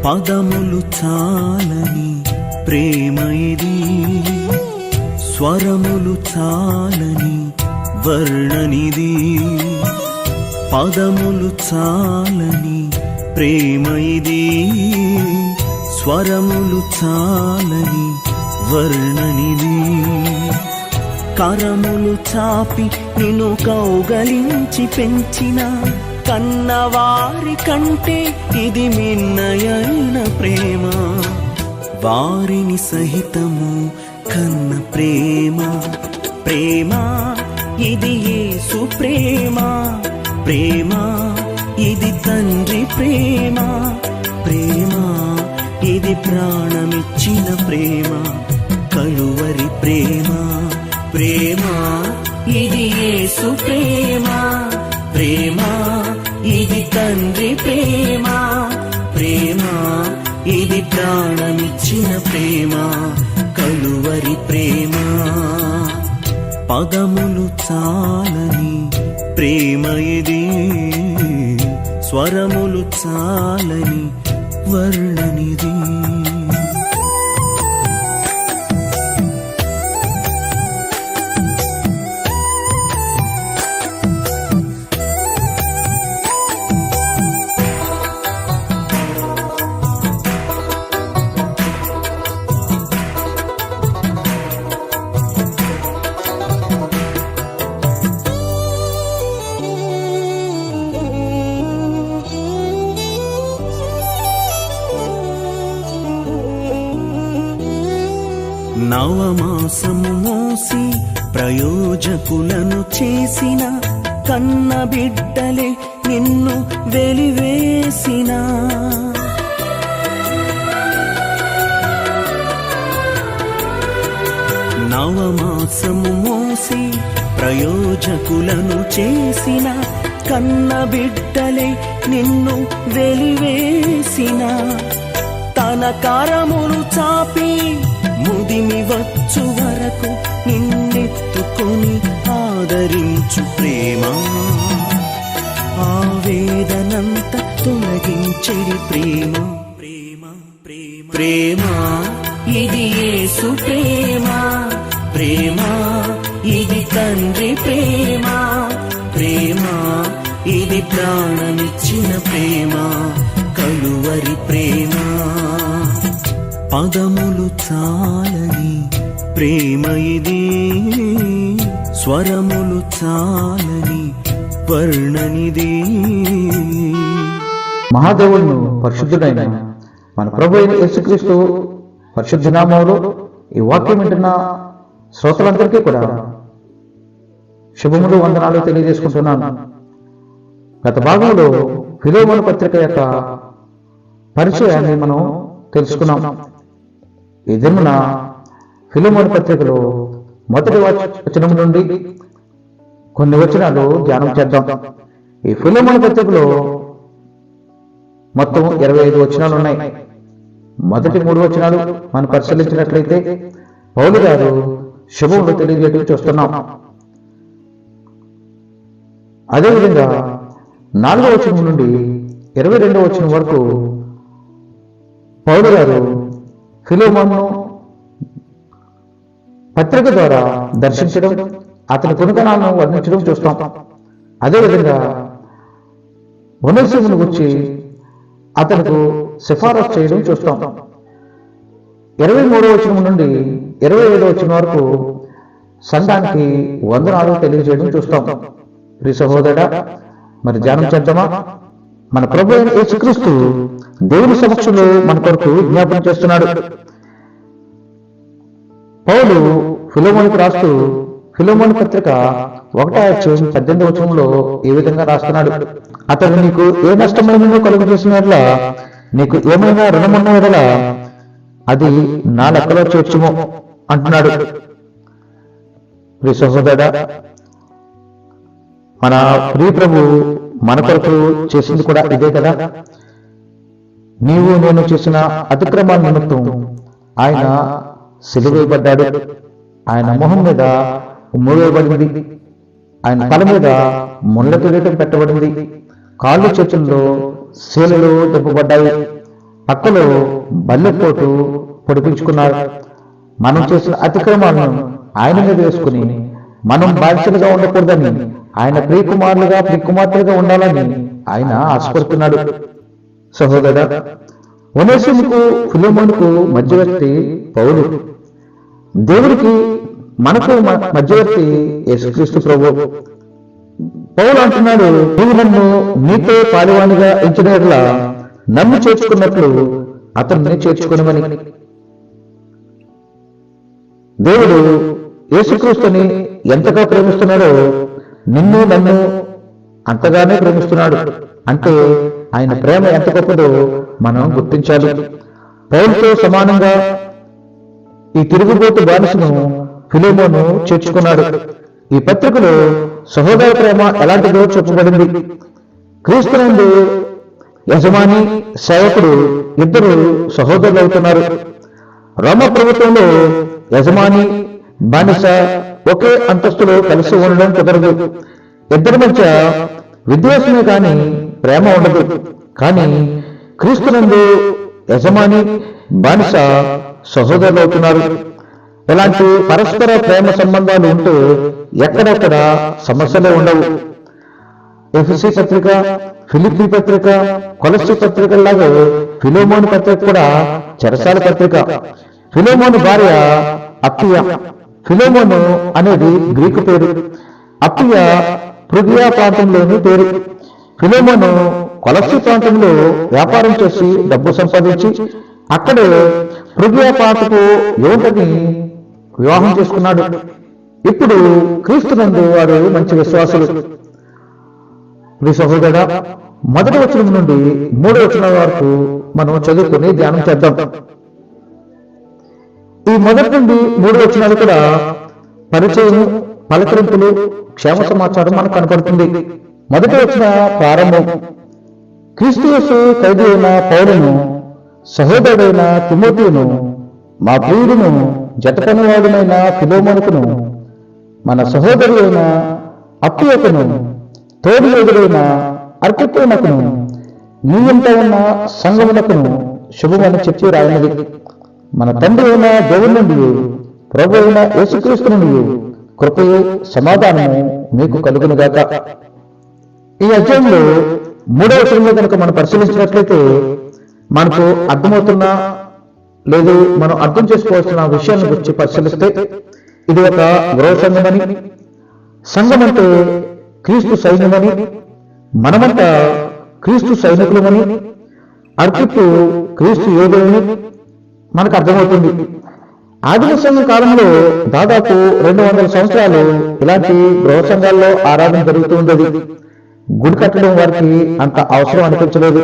పదములు చాలని ప్రేమ ఇది, స్వరములు చాలని వర్ణనిది. పదములు చాలని ప్రేమ ఇది, స్వరములు చాలని వర్ణనిది. కరములు చాపి నిన్ను కౌగలించి పెంచిన కన్నవారి కంటే ఇది మిన్నయైన ప్రేమ. వారిని సహితము కన్న ప్రేమ, ప్రేమ ఇది యేసు ప్రేమ. ప్రేమ ఇది తండ్రి ప్రేమ, ప్రేమ ఇది ప్రాణమిచ్చిన ప్రేమ. కలువరి ప్రేమ, ప్రేమ ఇది యేసు ప్రేమ. ప్రేమ ఇది తండ్రి ప్రేమ, ప్రేమ ఇది ప్రాణమిచ్చిన ప్రేమ. కలువరి ప్రేమ. పదములు చాలని ప్రేమ ఇది, స్వరములు చాలని వర్ణనిది. నవమాసము మోసి ప్రయోజకులను చేసిన కన్న బిడ్డలే నిన్ను వెలివేసిన. నవమాసము మోసి ప్రయోజకులను చేసిన కన్న బిడ్డలే నిన్ను వెలివేసిన. తన కరములు చాపి ముదిమి వచ్చు వరకు నిన్నెత్తుకొని ఆదరించు ప్రేమ. ఆవేదనంత తొలగించెడి ప్రేమ, ప్రేమ ప్రేమ ప్రేమ ఇది యేసు ప్రేమ. ప్రేమ ఇది తండ్రి ప్రేమ, ప్రేమ ఇది ప్రాణమిచ్చిన ప్రేమ. కలువరి ప్రేమ. పదములు చాలని ప్రేమ ఇది, స్వరములు చాలని వర్ణనిది. మహాదేవులను పరిశుద్ధుడైన మన ప్రభు అయిన యేసుక్రీస్తు పరిశుద్ధ నామములో ఈ వాక్యం వింటున్న శ్రోతలందరికీ కూడా శుభములు, వందనాలు తెలియజేసుకుంటున్నాను. గత భాగంలో ఫిలోమోను పత్రిక యొక్క పరిచయాన్ని మనం తెలుసుకున్నాం. ఈ దినమున ఫిలోమోను పత్రికలో మొదటి వచనం నుండి కొన్ని వచనాలు ధ్యానం చేద్దాం. ఈ ఫిలోమోను పత్రికలో మొత్తం 25 వచనాలు ఉన్నాయి. మొదటి 3 వచనాలు మనం పరిశీలించినట్లయితే పౌలు గారు శుభములు తెలియజేయడం చూస్తున్నాం. అదేవిధంగా 4వ వచనం నుండి 22వ వచనం వరకు పౌలు గారు ఫిలోమోను పత్రిక ద్వారా దర్శించడం, అతని గుణగణాలను వర్ణించడం చూస్తాం. అదేవిధంగా ఒనేసిమును గురించి అతనికి సిఫారసు చేయడం చూస్తాం. 23వ వచనం నుండి 25వ వచనం వరకు సంఘానికి వందనాలు తెలియజేయడం చూస్తాం. ప్రియ సహోదరుడా, మరి ధ్యానం చేద్దామా? మన ప్రభు అయిన యేసుక్రీస్తు దేవుని సమక్షంలో మన కొరకు విజ్ఞాపన చేస్తున్నాడు. పౌలు ఫిలోమోనుకు రాస్తూ ఫిలోమోను పత్రిక 1:18 వచనంలో ఈ విధంగా రాస్తున్నాడు. అతడు నీకు ఏ నష్టమైనో కలుగు చేసినట్లా నీకు ఏమైనా రుణమున్న ఎడల అది నా లెక్కలో చేర్చుము అంటున్నాడు. ప్రియ సహోదరుడా, మన ప్రియ ప్రభు మన కొరకు చేసింది కూడా ఇదే కదా. నీవు నేను చేసిన అతిక్రమాల నిమిత్తం ఆయన సిలువేయబడ్డాడు. ఆయన మొహం మీద మూవేయబడింది. ఆయన తల మీద ముళ్ళ కిరీటం పెట్టబడింది. కాళ్ళు చేతుల్లో శీలలు దెబ్బపడ్డాయి. పక్కలో బల్లెపోటు పొడిపించుకున్నాడు. మనం చేసిన అతిక్రమాలను ఆయన మీద వేసుకుని మనం బాధ్యతలుగా ఉండకూడదని, ఆయన ప్రియకుమార్తెలుగా ఉండాలని ఆయన ఆశపడుతున్నాడు. సహోదర, ఒనేసిముకు ఫిలెమోనుకు మధ్యవర్తి పౌలు. దేవుడికి మనకు మధ్యవర్తి యేసుక్రీస్తు ప్రభువు. పౌలు అంటున్నాడు, నీవు నన్ను నీతో పాలివానిగా ఎంచినట్లా నన్ను చేర్చుకున్నట్లు అతన్ని చేర్చుకునమని. దేవుడు యేసుక్రీస్తుని ఎంతగా ప్రేమిస్తున్నాడో నిన్ను నన్ను అంతగానే ప్రేమిస్తున్నాడు. అంటే ఆయన ప్రేమ ఎంత గొప్పదో మనం గుర్తించాలి. పౌలుతో సమానంగా ఈ తిరుగుబోతు బానిసను ఫిలెమోను చేర్చుకున్నాడు. ఈ పత్రికలో సహోదర ప్రేమ ఎలాంటిదో చెప్పబడింది. క్రీస్తునందు యజమాని, సేవకుడు ఇద్దరు సహోదరులు అవుతున్నారు. రోమ ప్రభుత్వంలో యజమాని, బానిస ఒకే అంతస్తులో కలిసి ఉండడం కుదరదు. ఇద్దరి మధ్య విద్వేషమే కాని ప్రేమ ఉండదు. కానీ క్రీస్తునందు యజమాని, బానిస సహోదరులు అవుతున్నారు. ఇలాంటి పరస్పర ప్రేమ సంబంధాలు ఉంటే ఎక్కడెక్కడ సమస్యలే ఉండవు. ఎఫెసీ పత్రిక, ఫిలిప్పీ పత్రిక, కొలస్సీ పత్రికలాగే ఫిలెమోను పత్రిక కూడా చెరసాల పత్రిక. ఫిలెమోను భార్య అప్పియ. ఫిలెమోను అనేది గ్రీకు పేరు. అప్పియ ఫ్రుగియా ప్రాంతంలోని పేరు. ఫిలెమోను కొలస్సీ ప్రాంతంలో వ్యాపారం చేసి డబ్బు సంపాదించి అక్కడే ఫ్రుగియా ప్రాంతపు యువతిని వివాహం చేసుకున్నాడు. ఇప్పుడు క్రీస్తునందు వారు మంచి విశ్వాసులు. ఈ సహోదర, మొదటి వచనం నుండి 3వ వచనం వరకు మనం చదువుకుని ధ్యానం చేద్దాం. ఈ మొదటి నుండి 3 వచనాలు కూడా పరిచయం, పలకరింపులు, క్షేమ సమాచారం మనకు కనపడుతుంది. మొదటి వచ్చిన ప్రారంభం. క్రీస్తు యేసు ఖైదీ అయిన పౌలును, సహోదరుడైన తిమోతియును, మా ప్రియుడును జతపనివాడునైన ఫిలెమోనుకును, మన సహోదరు అయిన అప్పియకును, తోడి యోధుడైన అర్కిప్పునకును, నీ ఇంట ఉన్న సంఘమునకును శుభమని చెప్పి రాయినది. మన తండ్రి అయిన దేవుని నుండి, ప్రభు అయిన యేసుక్రీస్తు నుండి కృపయు సమాధానము మీకు కలుగునుగాక. ఈ అధ్యాయంలో 3వ వచనంలో కనుక మనం పరిశీలించినట్లయితే మనకు అర్థమవుతున్న లేదు మనం అర్థం చేసుకోవాల్సిన విషయాన్ని గురించి పరిశీలిస్తే, ఇది ఒక గృహ సంఘమని, సంఘం అంటే క్రీస్తు సైన్యమని, మనమంతా క్రీస్తు సైనికులమని, అర్కిప్పు క్రీస్తు యోధులని మనకు అర్థమవుతుంది. ఆదిమ సంఘం కాలంలో దాదాపు 200 సంవత్సరాలు ఇలాంటి గృహ సంఘాల్లో ఆరాధన జరుగుతూ ఉండేది. గుడి కట్టడం వారికి అంత అవసరం అనిపించలేదు.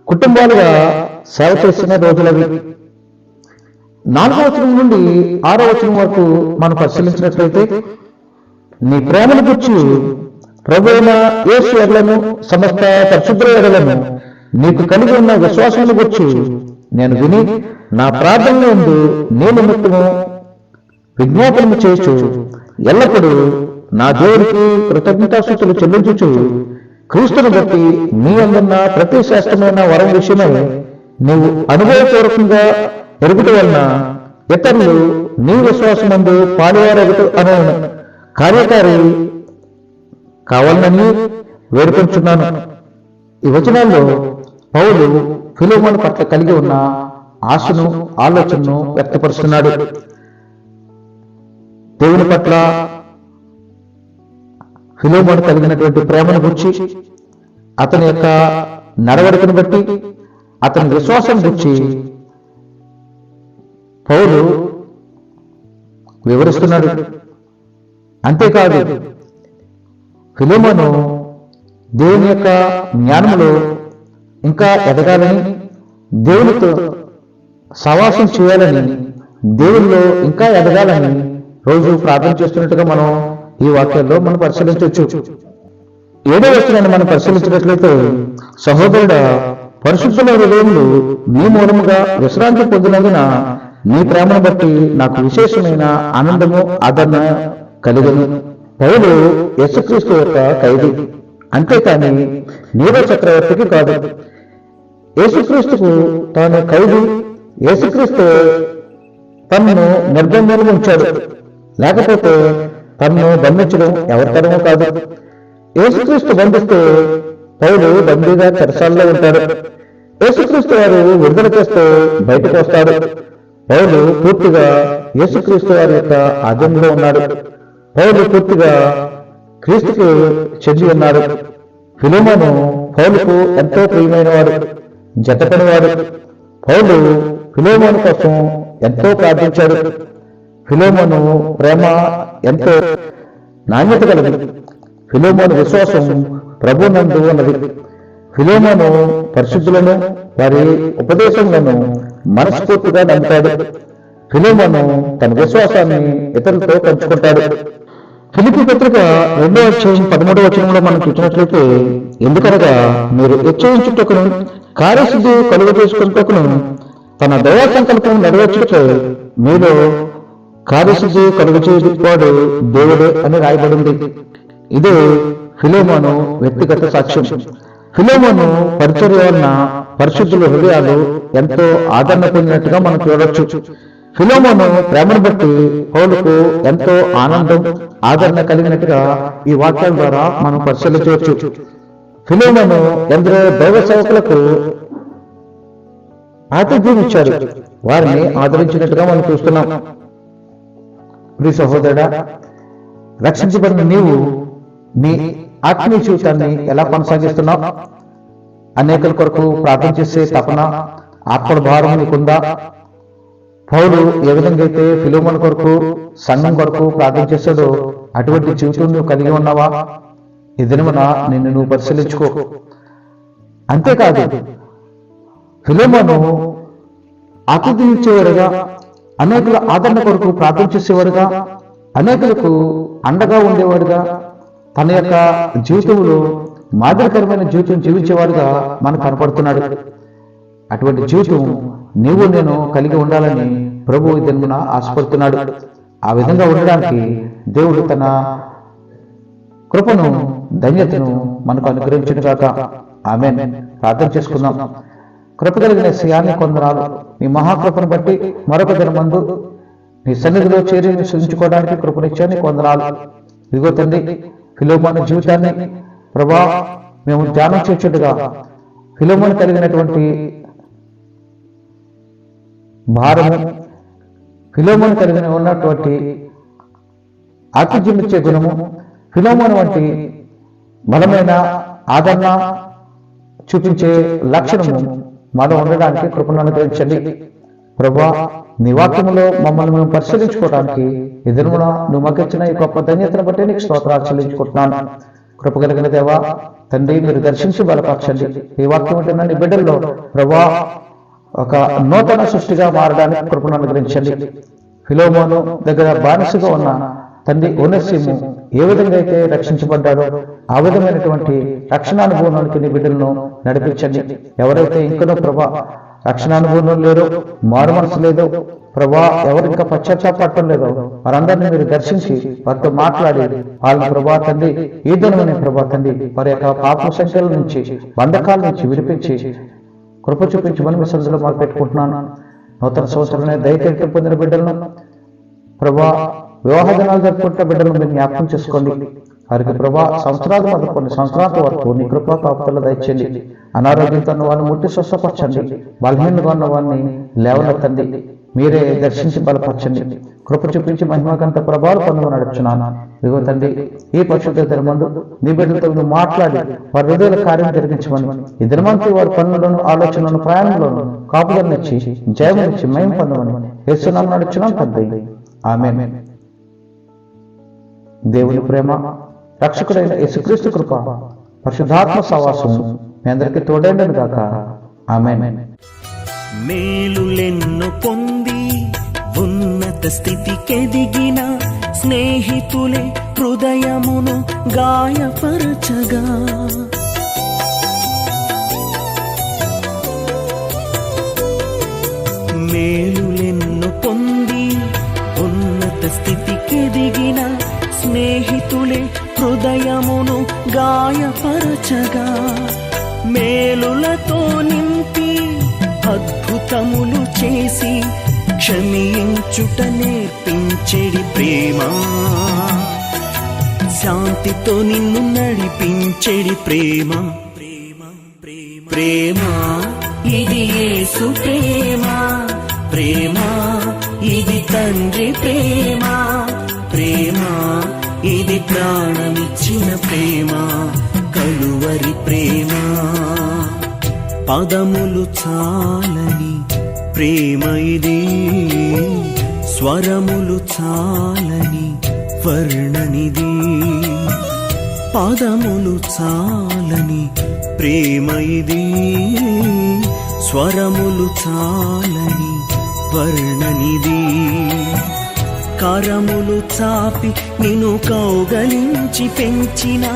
కుటుంబాలుగా సేవ చేసిన రోజులవి. 4వ వచనం నుండి 6వ వచనం వరకు మనం పరిశీలించినట్లయితే, నీ ప్రేమను గురించి ప్రభువైన యేసు ఎడలను, సమస్త పరిశుద్ధ ఎడలను నీకు కలిగి ఉన్న విశ్వాసాన్ని గురించి నేను విని నా ప్రార్థనలో ఉండి నీ నిమిత్తము విజ్ఞాపనము చేయొచ్చు ఎల్లప్పుడూ నా దేవుడికి కృతజ్ఞతాస్తుతులు చెల్లించుచు క్రీస్తును బట్టి నీ అందున్న ప్రతి శ్రేష్టమైన వరం విషయమై నీవు అనుభవపూర్వకంగా ఎరుగుట వలన ఇతరులు నీ విశ్వాసమందు పాలువారెగుట అనే కార్యకారి కావాలని వేడుకొంచున్నాను. ఈ వచనాల్లో పౌలు ఫిలెమోను పట్ల కలిగి ఉన్న ఆశను, ఆలోచనను వ్యక్తపరుస్తున్నాడు. దేవుని పట్ల ఫిలెమోను కలిగినటువంటి ప్రేమను గురించి, అతని యొక్క నడవడికను బట్టి, అతని విశ్వాసం గురించి పౌలు వివరిస్తున్నాడు. అంతేకాదు, ఫిలెమోను దేవుని యొక్క జ్ఞానములో ఇంకా ఎదగాలని, దేవునితో సవాసం చేయాలని, దేవుల్లో ఇంకా ఎదగాలని రోజు ప్రార్థన చేస్తున్నట్టుగా మనం ఈ వాక్యాల్లో మనం పరిశీలించవచ్చు. 7వ వచనాన్ని మనం పరిశీలించినట్లయితే, సహోదరుడ, పరిశుద్ధుల హృదయములు నీ మూలముగా విశ్రాంతి పొందినందున నీ ప్రేమను బట్టి నాకు విశేషమైన ఆనందము, ఆదరణ కలిగను. పౌలు యేసుక్రీస్తు యొక్క ఖైదీ, అంతేకాని నీరో చక్రవర్తికి కాదు. యేసుక్రీస్తుకు తాను ఖైదీ, యేసుక్రీస్తు తనను నిర్బంధంలో ఉంచాడు. లేకపోతే తనను బంధించడం ఎవరి తరమూ కాదు. యేసుక్రీస్తు బంధిస్తే పౌలు బందీగా చెరసాల్లో ఉంటాడు. యేసుక్రీస్తు వారు విడుదల చేస్తే బయటకు వస్తాడు. పౌలు పూర్తిగా యేసుక్రీస్తు వారి యొక్క ఆధీనంలో ఉన్నాడు. పౌలు పూర్తిగా క్రీస్తుకు చెంది ఉన్నాడు. ఫిలోమోను పౌలుకు ఎంతో ప్రియమైన వాడు, జతపనివాడు. పౌలు ఫిలోమోను కోసం ఎంతో ప్రార్థించాడు. ఫిలోమోను ప్రేమ ఎంతో నాణ్యత కలదు. ఫిలోమోను విశ్వాసం ప్రభునందు ఉన్నది. ఫిలోమోను పరిశుద్ధులను వారి ఉపదేశములను మనస్ఫూర్తిగా నమ్ముతాడు. ఫిలోమోను తన విశ్వాసాన్ని ఇతరులతో పంచుకుంటాడు. ఫిలిప్పీ పత్రిక 2వ అధ్యాయం 13వ వచనంలో మనం చూసినట్లయితే, ఎందుకనగా మీరు హెచ్చరించుటకును కార్యసిద్ధి కలుగ చేసుకున్నటకును తన దయా సంకల్పం నెరవేర్చుటకు మీలో కార్యసిద్ధి కలుగచేవాడు దేవుడే అని రాయబడింది. ఇదే ఫిలోమోను వ్యక్తిగత సాక్ష్యం. ఫిలోమోను పరిచర్య వలన పరిశుద్ధుల హృదయాలు ఎంతో ఆదరణ పొందినట్టుగా మనం చూడవచ్చు. ఫిలోమోను ప్రేమను బట్టి పౌలుకు ఎంతో ఆనందం, ఆదరణ కలిగినట్టుగా ఈ వాక్యాల ద్వారా మనం పరిశీలించవచ్చు. ఫిలోమోను ఎందరో దైవ సేవకులకు ఆతిథ్యం ఇచ్చాడు, వారిని ఆదరించినట్టుగా మనం చూస్తున్నాం. ప్రియ సహోదరుడా, రక్షించబడిన నీవు నీ ఆత్మీయ జీవితాన్ని ఎలా కొనసాగిస్తున్నావు? అనేకుల కొరకు ప్రార్థన చేసే తపన, ఆత్మల భారం నీకుందా? పౌలు ఏ విధంగా అయితే ఫిలోమోను కొరకు, సంఘం కొరకు ప్రార్థన చేశాడో అటువంటి జీవితం నువ్వు కలిగి ఉన్నావా? ఈ దినమున నిన్ను నువ్వు పరిశీలించుకో. అంతేకాదు, ఫిలోమోను ఆతిథ్యం ఇచ్చేవాడుగా, అనేకుల ఆదరణ కొరకు ప్రార్థన చేసేవాడుగా, అనేకులకు అండగా ఉండేవాడుగా, తన యొక్క జీవితంలో మాదిరికరమైన జీవితం జీవించేవాడుగా మనకు కనపడుతున్నాడు. అటువంటి జీవితం నీవు నేను కలిగి ఉండాలని ప్రభు ఈ దినమున ఆశపడుతున్నాడు. ఆ విధంగా ఉండడానికి దేవుడు తన కృపను, ధన్యతను మనకు అనుగ్రహించును గాక. ఆమేన్. ప్రార్థన చేసుకుందాం. కృప కలిగిన శ్రేయాన్ని కొందనాలు, నీ మహాకృపను బట్టి మరొక దినమందు నీ సన్నిధిలో చేరి సృష్టించుకోవడానికి కృపనిచ్చాన్ని కొందనాలు. ఇదిగో తండ్రి, ఫిలోమోను జీవితాన్ని ప్రభా మేము ధ్యానం చేసేట్టుగా ఫిలోమోను కలిగినటువంటి భారము, ఫిలోమోను కలిగిన ఉన్నటువంటి ఆతిథ్యం ఇచ్చే గుణము, ఫిలోమోను వంటి బలమైన ఆదరణ చూపించే లక్షణము మనం ఉండడానికి కృపను అనుగ్రహించండి. ప్రభా, నీ వాక్యములో మమ్మల్ని మేము పరిశీలించుకోవడానికి ఎదురుగా నువ్వు మాకిచ్చిన ఈ గొప్ప ధన్యతను బట్టి నీకు స్తోత్రాలు చెల్లించుకుంటున్నాను. కృప కలిగిన దేవా తండ్రి, మీరు దర్శించి బలపరచండి. ఈ వాక్యం ఉంటున్న నీ బిడ్డల్లో ప్రభా ఒక నూతన సృష్టిగా మారడానికి కృపను అనుగ్రహించండి. ఫిలోమోను దగ్గర బానిసగా ఉన్న తండ్రి ఓనేసిము ఏ విధంగా అయితే రక్షించబడ్డాడో ఆ విధమైనటువంటి రక్షణానుభవానికి నీ బిడ్డలను నడిపించండి. ఎవరైతే ఇంకనో ప్రభా రక్షణానుభవం లేదో, మారు మనసు లేదో ప్రభా, ఎవరు ఇంకా పశ్చాత్తాపడటం లేదో వారందరినీ మీరు దర్శించి వారితో మాట్లాడి వాళ్ళని ప్రభా తండ్రి ఈ దినమనే ప్రభా తండ్రి వారి యొక్క పాప సంఖ్యల నుంచి, బంధకాల నుంచి విడిపించి కృప చూపించి మన సందులో మాకు పెట్టుకుంటున్నాను. నూతన సంవత్సరంలో దయచేసి పొందిన బిడ్డలను ప్రభా, వివాహ దినాలు జరుపుకుంటున్న బిడ్డలను మీరు జ్ఞాపకం చేసుకోండి. వారికి ప్రభా సంవత్సరాలు మొదలుకొని సంవత్సరాల వరకు నీ కృపా కాపుదల దయచేయండి. అనారోగ్యంతో ఉన్న వారిని ముట్టి స్వస్థపరచండి. బలహీనంగా ఉన్న వారిని లేవనెత్తండి. మీరే దర్శించి బలపరచండి. కృప చూపించి మహిమకంత ప్రభావాలు పొందమని నడుచున్నాను. ఇదిగో తండ్రి, ఈ పరిశుద్ధ దినమందు నీ బిడ్డలతో నువ్వు మాట్లాడి వారి హృదయాల కార్యం జరిగించమని, ఈ దినమంతా వారి పనులను, ఆలోచనలను, ప్రయాణంలోను కాపుదలనిచ్చి జయమునిచ్చి మహిమ పొందమని యేసునామమున నడుచున్నాను తండ్రి. ఆమేన్. దేవుని ప్రేమ, రక్షకుడైన యేసుక్రీస్తు కృప, పరిశుద్ధాత్మ సహవాసం మీ అందరికీ తోడైండును గాక. ఆమేన్. మేలులెన్ను పొంది ఉన్నత స్థితికెదిగిన స్నేహితులే హృదయమును గాయపరచగా, మేలులెన్ను పొంది ఉన్నత స్థితికెదిగిన స్నేహితులే హృదయమును గాయపరచగా, మేలులతో నింపి అద్భుతములు చేసి క్షమించుట నేర్పించెడి ప్రేమ, శాంతితో నిన్ను నడిపించెడి ప్రేమ. ప్రేమ ప్రేమ ప్రేమ ఇది యేసు ప్రేమ, ప్రేమ ఇది తండ్రి ప్రేమ, ప్రేమ ఇది ప్రాణమిచ్చిన ప్రేమ, కలువరి ప్రేమ. పదములు చాలని ప్రేమ ఇది, స్వరములు చాలని వర్ణనిది. పదములు చాలని ప్రేమ ఇది, స్వరములు చాలని వర్ణనిది. కరములు చాపి నిన్ను కౌగలించి పెంచిన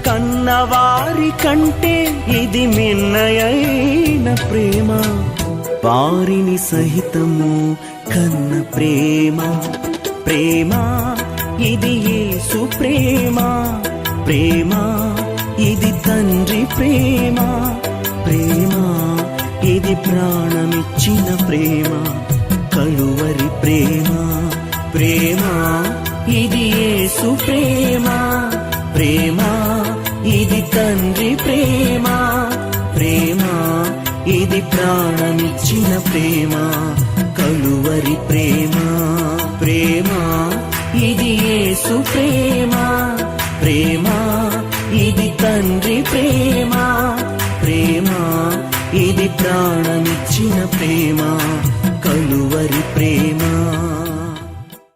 కన్నవారి కంటే ఇది మిన్నయైన ప్రేమ, వారిని సహితము కన్న ప్రేమ. ప్రేమ ఇది యేసు ప్రేమ, ప్రేమ ఇది తండ్రి ప్రేమ, ప్రేమ ఇది ప్రాణమిచ్చిన ప్రేమ, కలువరి ప్రేమ. ప్రేమ ఇది యేసు ప్రేమ, ప్రేమ ఇది తండ్రి ప్రేమ, ప్రేమ ఇది ప్రాణమిచ్చిన ప్రేమ, కలువరి ప్రేమ. ప్రేమ ఇది యేసు ప్రేమ, ప్రేమ ఇది తండ్రి ప్రేమ, ప్రేమ ఇది ప్రాణమిచ్చిన ప్రేమ, కలువరి ప్రేమ.